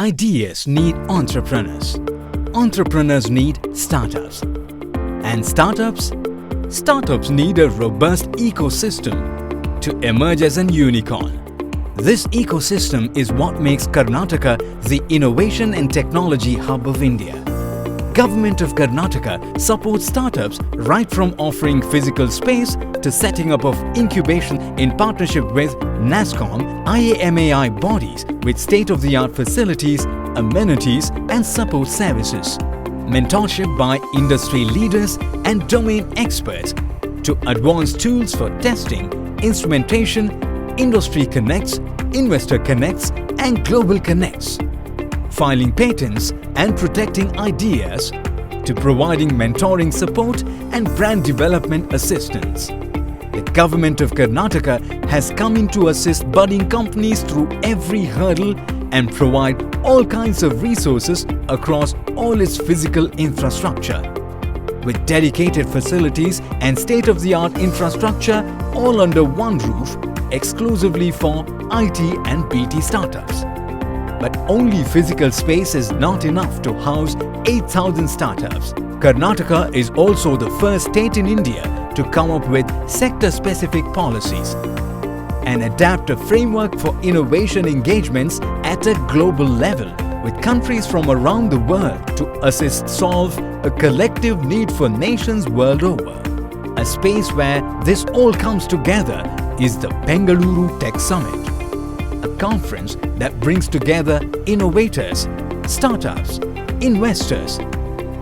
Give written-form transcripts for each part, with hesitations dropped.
Ideas need entrepreneurs. Entrepreneurs need startups. And startups? Startups need a robust ecosystem to emerge as an unicorn. This ecosystem is what makes Karnataka the innovation and technology hub of India. Government of Karnataka supports startups right from offering physical space to setting up of incubation in partnership with NASSCOM, IAMAI bodies with state-of-the-art facilities, amenities and support services. Mentorship by industry leaders and domain experts to advanced tools for testing, instrumentation, industry connects, investor connects and global connects. Filing patents and protecting ideas to providing mentoring support and brand development assistance. The Government of Karnataka has come in to assist budding companies through every hurdle and provide all kinds of resources across all its physical infrastructure. With dedicated facilities and state-of-the-art infrastructure all under one roof, exclusively for IT and BT startups. But only physical space is not enough to house 8,000 startups. Karnataka is also the first state in India to come up with sector-specific policies and adapt a framework for innovation engagements at a global level with countries from around the world to assist solve a collective need for nations world over. A space where this all comes together is the Bengaluru Tech Summit, a conference that brings together innovators, startups, investors,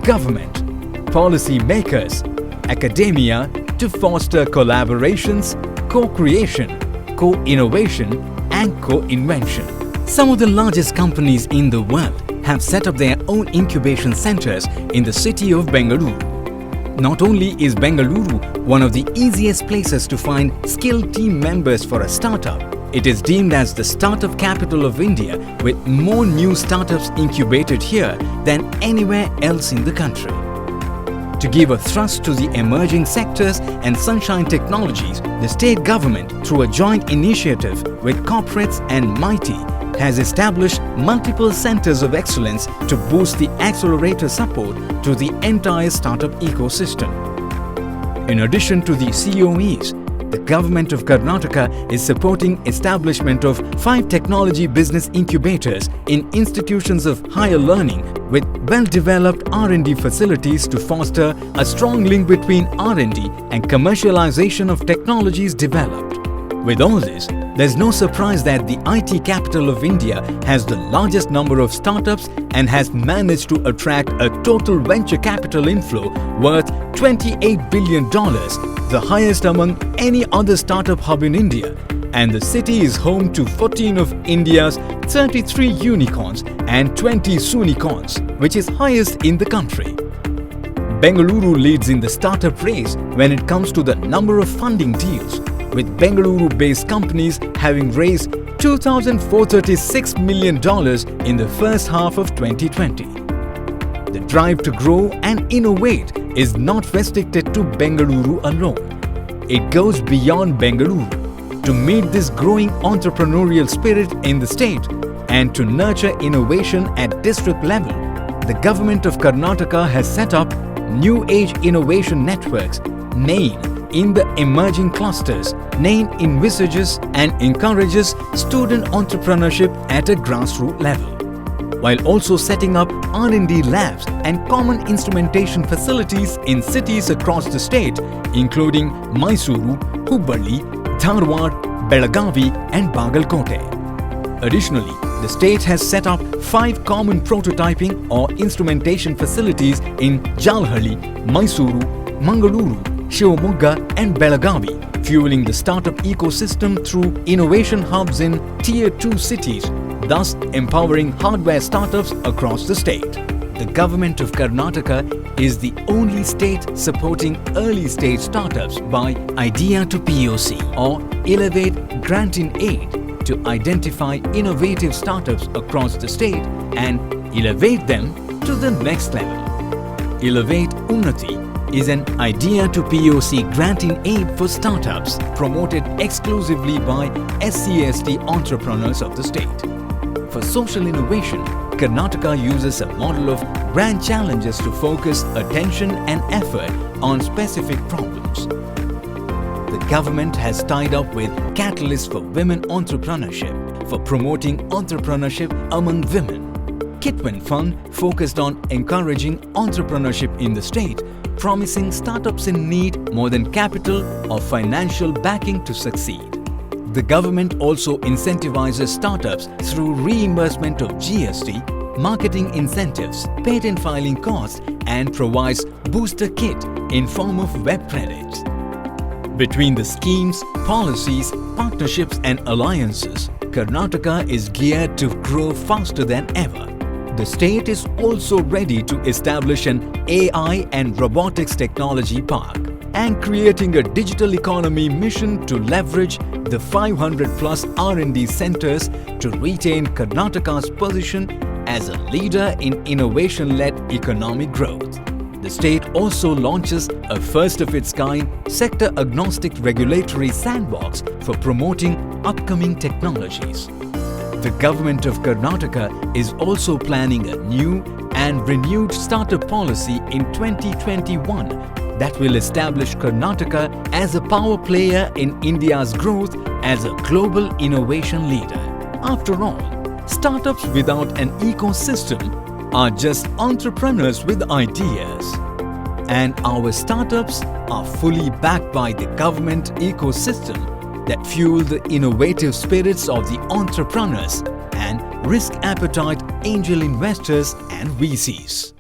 government, policy makers, academia to foster collaborations, co-creation, co-innovation and co-invention. Some of the largest companies in the world have set up their own incubation centers in the city of Bengaluru. Not only is Bengaluru one of the easiest places to find skilled team members for a startup, it is deemed as the startup capital of India with more new startups incubated here than anywhere else in the country. To give a thrust to the emerging sectors and sunshine technologies, the state government, through a joint initiative with corporates and MIT, has established multiple centers of excellence to boost the accelerator support to the entire startup ecosystem. In addition to the COEs, the Government of Karnataka is supporting establishment of 5 technology business incubators in institutions of higher learning with well-developed R&D facilities to foster a strong link between R&D and commercialization of technologies developed. With all this, there's no surprise that the IT capital of India has the largest number of startups and has managed to attract a total venture capital inflow worth $28 billion, the highest among any other startup hub in India. And the city is home to 14 of India's 33 unicorns and 20 soonicorns, which is highest in the country. Bengaluru leads in the startup race when it comes to the number of funding deals, with Bengaluru-based companies having raised $2,436 million in the first half of 2020. The drive to grow and innovate is not restricted to Bengaluru alone. It goes beyond Bengaluru to meet this growing entrepreneurial spirit in the state and to nurture innovation at district level. The Government of Karnataka has set up New Age Innovation Networks, NAIN, in the emerging clusters. NAIN envisages and encourages student entrepreneurship at a grassroots level, while also setting up R&D labs and common instrumentation facilities in cities across the state, including Mysuru, Hubballi, Dharwad, Belagavi and Bagalkote. Additionally, the state has set up 5 common prototyping or instrumentation facilities in Jalhalli, Mysuru, Mangaluru, Shivamogga and Belagavi, fueling the startup ecosystem through innovation hubs in Tier 2 cities, thus empowering hardware startups across the state. The Government of Karnataka is the only state supporting early-stage startups by Idea to POC or Elevate Grant in Aid to identify innovative startups across the state and elevate them to the next level. Elevate Unnati is an Idea to POC grant in aid for startups promoted exclusively by SC/ST entrepreneurs of the state. For social innovation, Karnataka uses a model of grand challenges to focus attention and effort on specific problems. The government has tied up with Catalyst for Women Entrepreneurship for promoting entrepreneurship among women. Kitwin Fund focused on encouraging entrepreneurship in the state, promising startups in need more than capital or financial backing to succeed. The government also incentivizes startups through reimbursement of GST, marketing incentives, patent filing costs, and provides booster kit in form of web credits. Between the schemes, policies, partnerships and alliances, Karnataka is geared to grow faster than ever. The state is also ready to establish an AI and robotics technology park and creating a digital economy mission to leverage the 500+ R&D centers to retain Karnataka's position as a leader in innovation-led economic growth. The state also launches a first-of-its-kind sector-agnostic regulatory sandbox for promoting upcoming technologies. The government of Karnataka is also planning a new and renewed startup policy in 2021 that will establish Karnataka as a power player in India's growth as a global innovation leader. After all, startups without an ecosystem are just entrepreneurs with ideas. And our startups are fully backed by the government ecosystem that fuel the innovative spirits of the entrepreneurs and risk appetite angel investors and VCs.